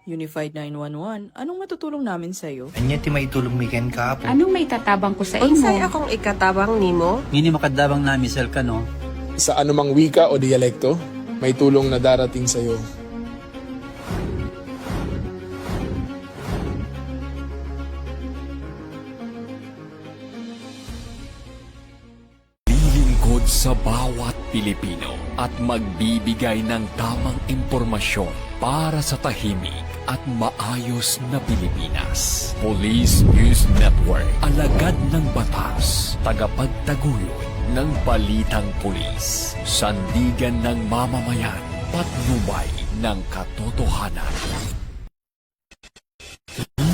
Unified 911, anong matutulong namin sa'yo? Anya ti maitulong mi ken kahapon. Anong may tatabang ko sa Unsay imo? akong ikatabang nimo? Ngini makadabang na misel ka no. Sa anumang wika o dialekto, may tulong na darating sa iyo. Lilingkod sa bawat Pilipino at magbibigay ng tamang impormasyon para sa tahimik at maayos na Pilipinas. Police News Network, alagad ng batas, tagapagtaguyod ng balitang pulis, sandigan ng mamamayan, patnubay ng katotohanan.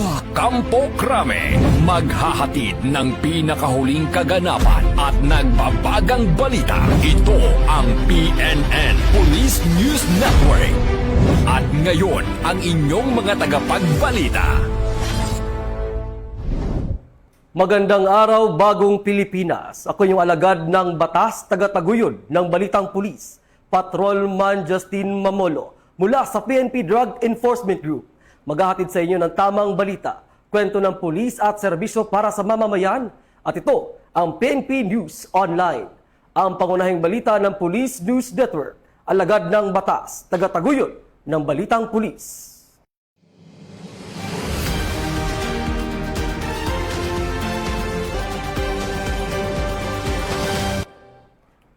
La Campo Crame, maghahatid ng pinakahuling kaganapan at nagbabagang balita. Ito ang PNN Police News Network. At ngayon, ang inyong mga tagapagbalita. Magandang araw, bagong Pilipinas. Ako yung alagad ng batas, tagataguyod ng Balitang Pulis, Patrolman Justin Mamolo, mula sa PNP Drug Enforcement Group. Maghahatid sa inyo ng tamang balita, kwento ng pulis at serbisyo para sa mamamayan. At ito ang PNP News Online, ang pangunahing balita ng Police News Network, alagad ng batas, tagataguyod ng Balitang Pulis.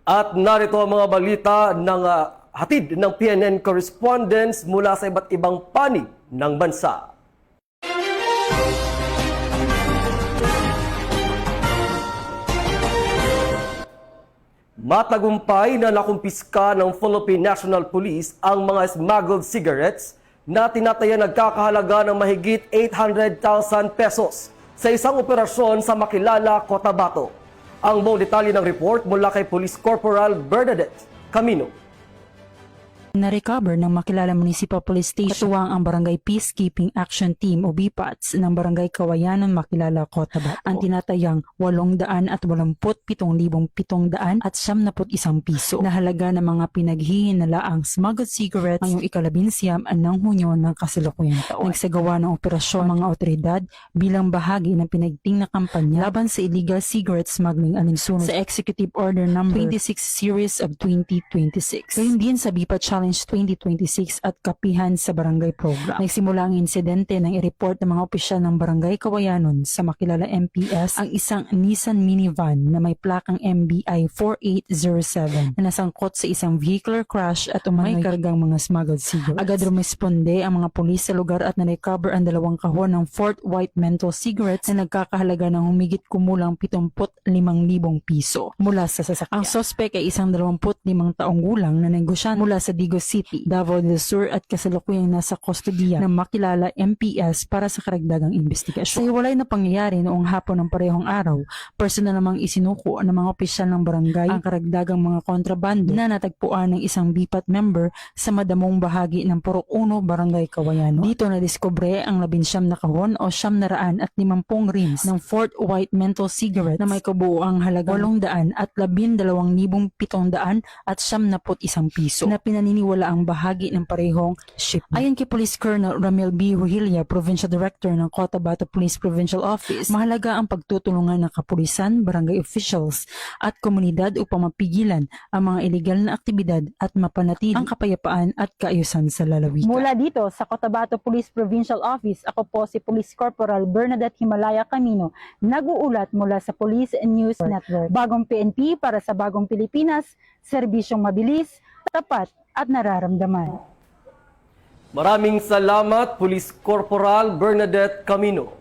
At narito ang mga balita ng hatid ng PNN correspondents mula sa iba't ibang panig ng bansa. Matagumpay na nakumpiska ng Philippine National Police ang mga smuggled cigarettes na tinataya nagkakahalaga ng mahigit 800,000 pesos sa isang operasyon sa Makilala, Cotabato. Ang buong detalye ng report mula kay Police Corporal Bernadette Camino. Na-recover ng Makilala Municipal Police Station katuwang ang Barangay Peacekeeping Action Team o BPATS ng Barangay Kawayanon, Makilala, Cotabato. Ang tinatayang 887,700 at 71 piso na halaga ng mga pinaghihinalaang smuggled cigarettes ngayong ika-11 ng Hunyo ng kasalukuyang taon. Nagsagawa ng operasyon mga otoridad bilang bahagi ng pinagting na kampanya laban sa illegal cigarette smuggling alinsunod sa Executive Order No. 26 Series of 2026. Gayun din sa BPAT Challenge 2026 at kapihan sa barangay program. Nagsimula ang insidente nang i-report ng mga opisyal ng Barangay Kawayanon sa Makilala MPS ang isang Nissan minivan na may plakang MBI 4807 na nasangkot sa isang vehicular crash at umano'y kargang mga smuggled cigarettes. Agad rumisponde ang mga pulis sa lugar at na-recover ang 2 kahon ng Fort White menthol cigarettes na nagkakahalaga ng humigit kumulang 75,000 piso mula sa sasakyan. Ang sospek ay isang 25 taong gulang na negosyante mula sa Digos City, Davao del Sur at kasalukuyang nasa kustodiya ng Makilala MPS para sa karagdagang investigasyon. Sa hiwalay na pangyayari noong hapon ng parehong araw, personal namang isinuko ng mga opisyal ng barangay ang karagdagang mga kontrabando na natagpuan ng isang BPAT member sa madamong bahagi ng Purok 1, Barangay Kawayanon. Dito na-discover ang 19 na kahon o 950 rims ng Fort White menthol cigarette na may kabuuang halagang 800 at 12,700 at 71 piso na pinaniniwala ang bahagi ng parehong shipment. Ayon kay Police Colonel Ramil B. Ruhilia, Provincial Director ng Cotabato Police Provincial Office, mahalaga ang pagtutulungan ng kapulisan, barangay officials at komunidad upang mapigilan ang mga illegal na aktibidad at mapanatili ang kapayapaan at kaayusan sa lalawigan. Mula dito sa Cotabato Police Provincial Office, ako po si Police Corporal Bernadette Himalaya Camino, nag-uulat mula sa Police News Network. Bagong PNP para sa bagong Pilipinas, serbisyong mabilis, tapat at nararamdaman. Maraming salamat, Police Corporal Bernadette Camino.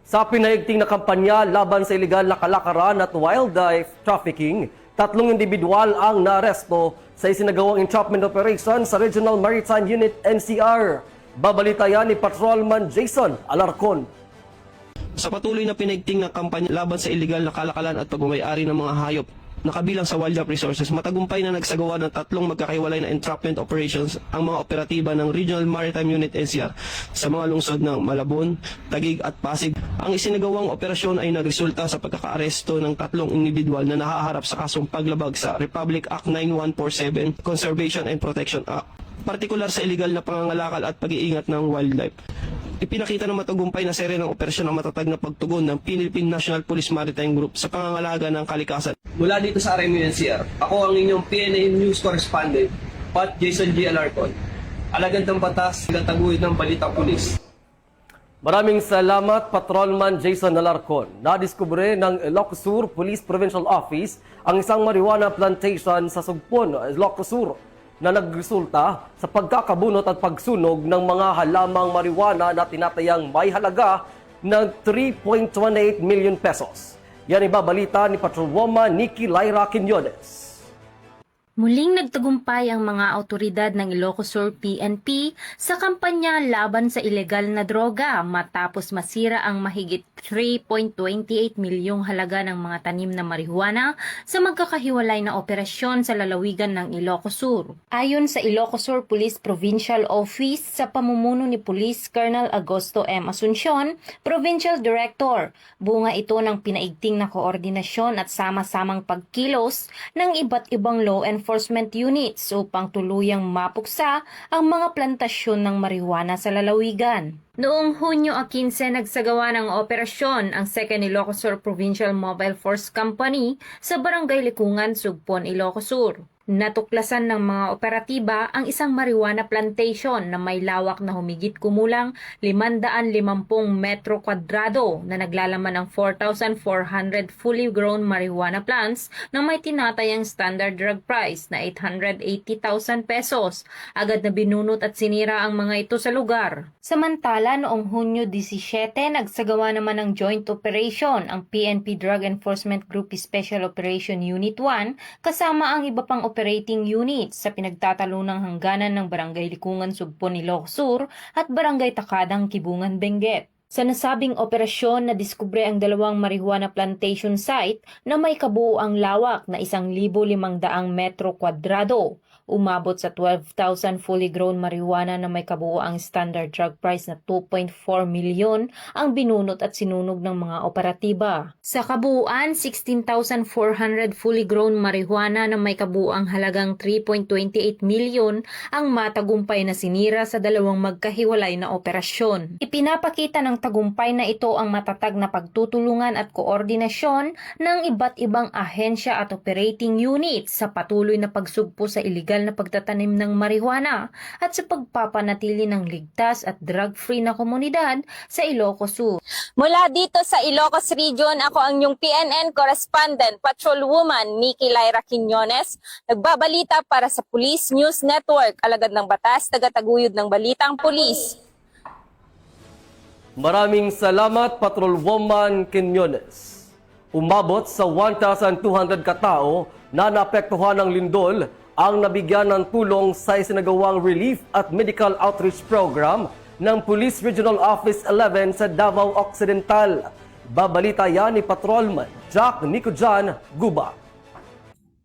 Sa pinaigting na kampanya laban sa iligal na kalakaran at wildlife trafficking, 3 individual ang naaresto sa isinagawang entrapment operation sa Regional Maritime Unit NCR. Babalita yan ni Patrolman Jason Alarcon. Sa patuloy na pinaigting na kampanya laban sa iligal na kalakalan at pagmamayari ng mga hayop na kabilang sa wildlife resources, matagumpay na nagsagawa ng 3 magkakaiwalay na entrapment operations ang mga operatiba ng Regional Maritime Unit NCR sa mga lungsod ng Malabon, Taguig at Pasig. Ang isinagawang operasyon ay nagresulta sa pagkakaaresto ng 3 individual na nahaharap sa kasong paglabag sa Republic Act 9147, Conservation and Protection Act partikular sa illegal na pangangalakal at pag-iingat ng wildlife. Ipinakita ng matagumpay na serye ng operasyon ng matatag na pagtugon ng Philippine National Police Maritime Group sa pangangalaga ng kalikasan. Mula dito sa RMU NCR, ako ang inyong PNA News Correspondent, Pat Jason G. Alarcon. Alagad ng batas, tagataguyod ng Balitang Pulis. Maraming salamat, Patrolman Jason Alarcon. Nadiskubre ng Ilocos Sur Police Provincial Office ang isang marijuana plantation sa Sugpon, Ilocos Sur, na nagresulta sa pagkakabunot at pagsunog ng mga halamang marijuana na tinatayang may halaga ng 3.28 million pesos. Yan ibabalita ni Patrolwoman Nikki Lyra Quiñones. Muling nagtagumpay ang mga autoridad ng Ilocos Sur PNP sa kampanya laban sa ilegal na droga matapos masira ang mahigit 3.28 milyong halaga ng mga tanim na marihuana sa magkakahiwalay na operasyon sa lalawigan ng Ilocos Sur. Ayon sa Ilocos Sur Police Provincial Office sa pamumuno ni Police Colonel Agosto M. Asuncion, Provincial Director, bunga ito ng pinaigting na koordinasyon at sama-samang pagkilos ng iba't ibang law enforcement units upang tuluyang mapuksa ang mga plantasyon ng marijuana sa lalawigan. Noong Hunyo 15, nagsagawa ng operasyon ang 2nd Ilocos Sur Provincial Mobile Force Company sa Barangay Likungan, Sugpon, Ilocos Sur. Natuklasan ng mga operatiba ang isang marijuana plantation na may lawak na humigit kumulang 550 metro kwadrado na naglalaman ng 4,400 fully grown marijuana plants na may tinatayang standard drug price na 880,000 pesos. Agad na binunot at sinira ang mga ito sa lugar. Samantala, noong Hunyo 17, nagsagawa naman ng joint operation ang PNP Drug Enforcement Group Special Operation Unit 1 kasama ang iba pang operating units sa pinagtatalunang hangganan ng Barangay Likungan, Sugpon, Ilocos Sur at Barangay Takadang, Kibungan, Benguet. Sa nasabing operasyon, nadiskubre ang dalawang marijuana plantation site na may kabuuang lawak na 1,500 metro kwadrado. Umabot sa 12,000 fully grown marijuana na may kabuuang standard drug price na 2.4 milyon ang binunot at sinunog ng mga operatiba. Sa kabuuan, 16,400 fully grown marijuana na may kabuuang halagang 3.28 milyon ang matagumpay na sinira sa dalawang magkahiwalay na operasyon. Ipinapakita ng tagumpay na ito ang matatag na pagtutulungan at koordinasyon ng iba't ibang ahensya at operating units sa patuloy na pagsugpo sa iligal na pagtatanim ng marijuana at sa pagpapanatili ng ligtas at drug-free na komunidad sa Ilocos Sur. Mula dito sa Ilocos Region, ako ang inyong PNN Correspondent, Patrolwoman Nikki Lyra Quiñones, nagbabalita para sa Police News Network, alagad ng batas, tagataguyod ng Balitang Pulis. Maraming salamat, Patrolwoman Quiñones. Umabot sa 1,200 katao na naapektuhan ng lindol ang nabigyan ng tulong sa isinagawang relief at medical outreach program ng Police Regional Office 11 sa Davao Occidental. Babalita yan ni Patrolman Jack Nicojan Guba.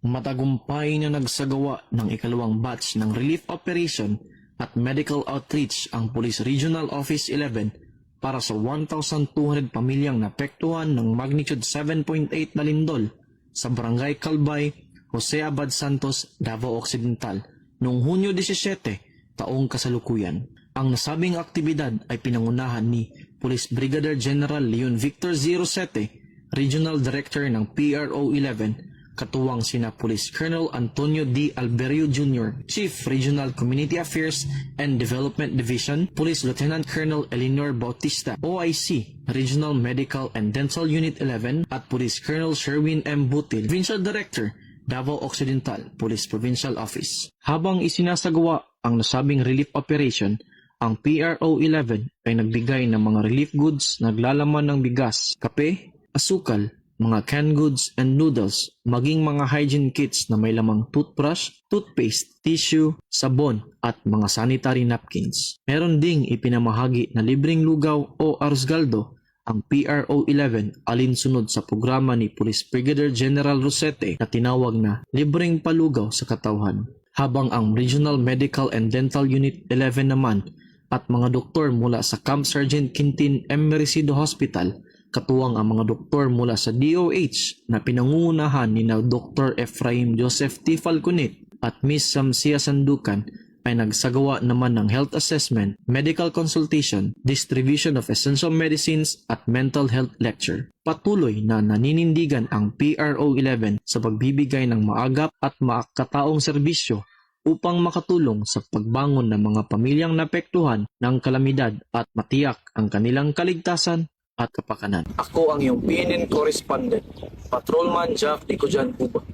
Matagumpay na nagsagawa ng ikalawang batch ng relief operation at medical outreach ang Police Regional Office 11 para sa 1,200 pamilyang napektuhan ng magnitude 7.8 na lindol sa Barangay Calbay, Jose Abad Santos, Davao Occidental noong Hunyo 17, taong kasalukuyan. Ang nasabing aktibidad ay pinangunahan ni Police Brigadier General Leon Victor 07, Regional Director ng PRO 11, katuwang sina Police Colonel Antonio D. Alberio Jr., Chief Regional Community Affairs and Development Division, Police Lieutenant Colonel Elinor Bautista, OIC, Regional Medical and Dental Unit 11, at Police Colonel Sherwin M. Butil, Provincial Director, Davao Occidental Police Provincial Office. Habang isinasagawa ang nasabing relief operation, ang PRO 11 ay nagbigay ng mga relief goods naglalaman ng bigas, kape, asukal, mga canned goods and noodles, maging mga hygiene kits na may lamang toothbrush, toothpaste, tissue, sabon at mga sanitary napkins. Meron ding ipinamahagi na libreng lugaw o arroz-galdo ang PRO 11 alinsunod sa programa ni Police Brigadier General Rosete na tinawag na Libreng Palugaw sa Katawhan. Habang ang Regional Medical and Dental Unit 11 naman at mga doktor mula sa Camp Sergeant Quintin M. Merecido Hospital, katuwang ang mga doktor mula sa DOH na pinangungunahan ni na Dr. Efraim Joseph T. Falconet at Miss Samsia Sandukan, ay nagsagawa naman ng health assessment, medical consultation, distribution of essential medicines at mental health lecture. Patuloy na naninindigan ang PRO11 sa pagbibigay ng maagap at makataong serbisyo upang makatulong sa pagbangon ng mga pamilyang naapektuhan ng kalamidad at matiyak ang kanilang kaligtasan at kapakanan. Ako ang iyong PNN correspondent, Patrolman Jack Dicojan Cuba.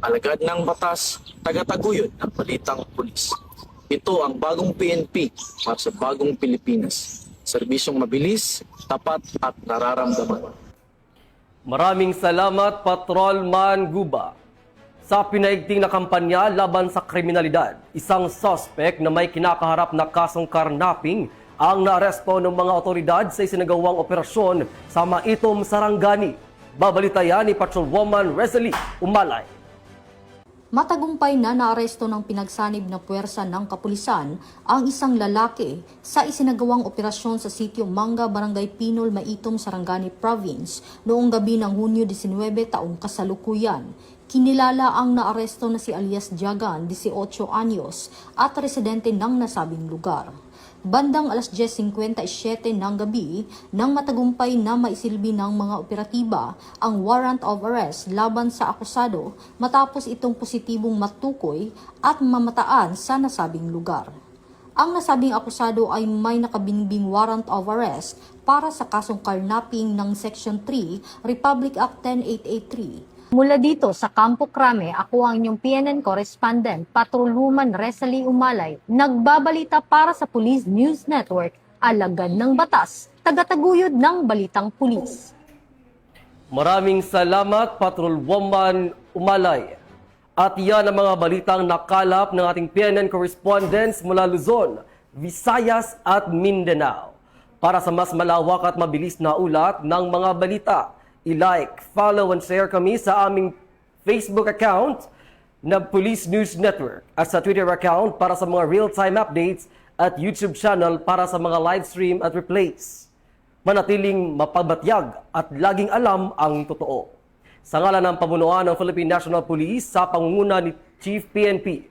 Alagad ng batas, tagataguyod ng balitang pulis. Ito ang bagong PNP para sa bagong Pilipinas. Serbisyong mabilis, tapat at nararamdaman. Maraming salamat, Patrolman Guba. Sa pinaigting na kampanya laban sa kriminalidad, isang suspect na may kinakaharap na kasong karnaping ang naaresto ng mga otoridad sa isinagawang operasyon sa Maitom, Sarangani. Babalitayan ni Patrolwoman Rosalie Umalay. Matagumpay na naaresto ng pinagsanib na puwersa ng kapulisan ang isang lalaki sa isinagawang operasyon sa sitio Manga, Barangay Pinol, Maitom, Sarangani Province noong gabi ng Hunyo 19 taong kasalukuyan. Kinilala ang naaresto na si alias Jagan, 18 anyos, at residente ng nasabing lugar. Bandang alas 10:57 ng gabi, nang matagumpay na maisilbi ng mga operatiba ang warrant of arrest laban sa akusado matapos itong positibong matukoy at mamataan sa nasabing lugar. Ang nasabing akusado ay may nakabinbing warrant of arrest para sa kasong karnaping ng Section 3, Republic Act 10883. Mula dito sa Campo Crame, ako ang inyong PNN correspondent, Patrolwoman Rosalie Umalay, nagbabalita para sa Police News Network, alagad ng batas, tagataguyod ng balitang pulis. Maraming salamat, Patrolwoman Umalay. At yan ang mga balitang nakalap ng ating PNN correspondents mula Luzon, Visayas at Mindanao. Para sa mas malawak at mabilis na ulat ng mga balita, i-like, follow and share kami sa aming Facebook account na Police News Network at sa Twitter account para sa mga real-time updates at YouTube channel para sa mga live stream at replays. Manatiling mapabatyag at laging alam ang totoo. Sa ngalan ng pamunuan ng Philippine National Police sa pangunguna ni Chief PNP,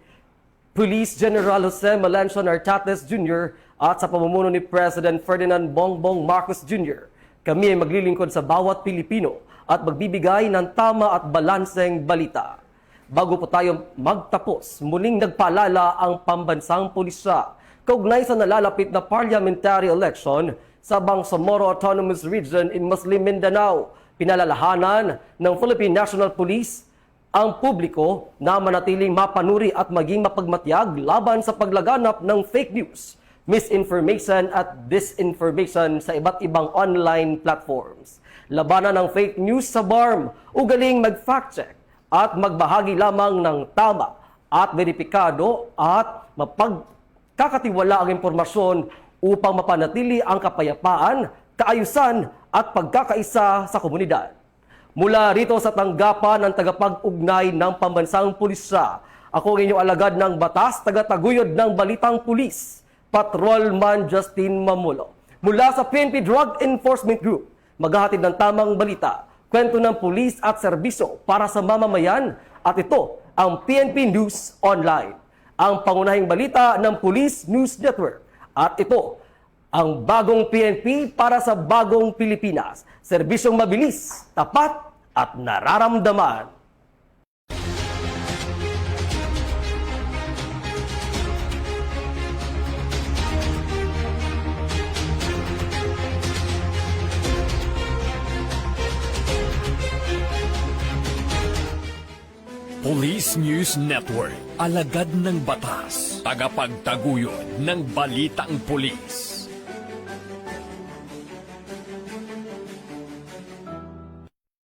Police General Jose Melanchon Artates Jr. at sa pamumuno ni President Ferdinand Bongbong Marcos Jr., kami ay maglilingkod sa bawat Pilipino at magbibigay ng tama at balanseng balita. Bago po tayo magtapos, muling nagpaalala ang pambansang pulisya kaugnay sa nalalapit na parliamentary election sa Bangsamoro Autonomous Region in Muslim Mindanao. Pinalalahanan ng Philippine National Police ang publiko na manatiling mapanuri at maging mapagmatyag laban sa paglaganap ng fake news, misinformation at disinformation sa iba't ibang online platforms. Labanan ng fake news sa BARM, ugaling mag-fact check at magbahagi lamang ng tama at veripikado at mapagkakatiwala ang impormasyon upang mapanatili ang kapayapaan, kaayusan at pagkakaisa sa komunidad. Mula rito sa tanggapan ng tagapag-ugnay ng pambansang pulisya, ako ang inyong alagad ng batas, tagataguyod ng balitang pulis, Patrolman Justin Mamulo. Mula sa PNP Drug Enforcement Group, maghahatid ng tamang balita, kwento ng pulis at serbisyo para sa mamamayan, at ito ang PNP News Online, ang pangunahing balita ng Police News Network. At ito ang bagong PNP para sa bagong Pilipinas, serbisyong mabilis, tapat at nararamdaman. Police News Network, alagad ng batas, tagapagtaguyod ng balitang pulis.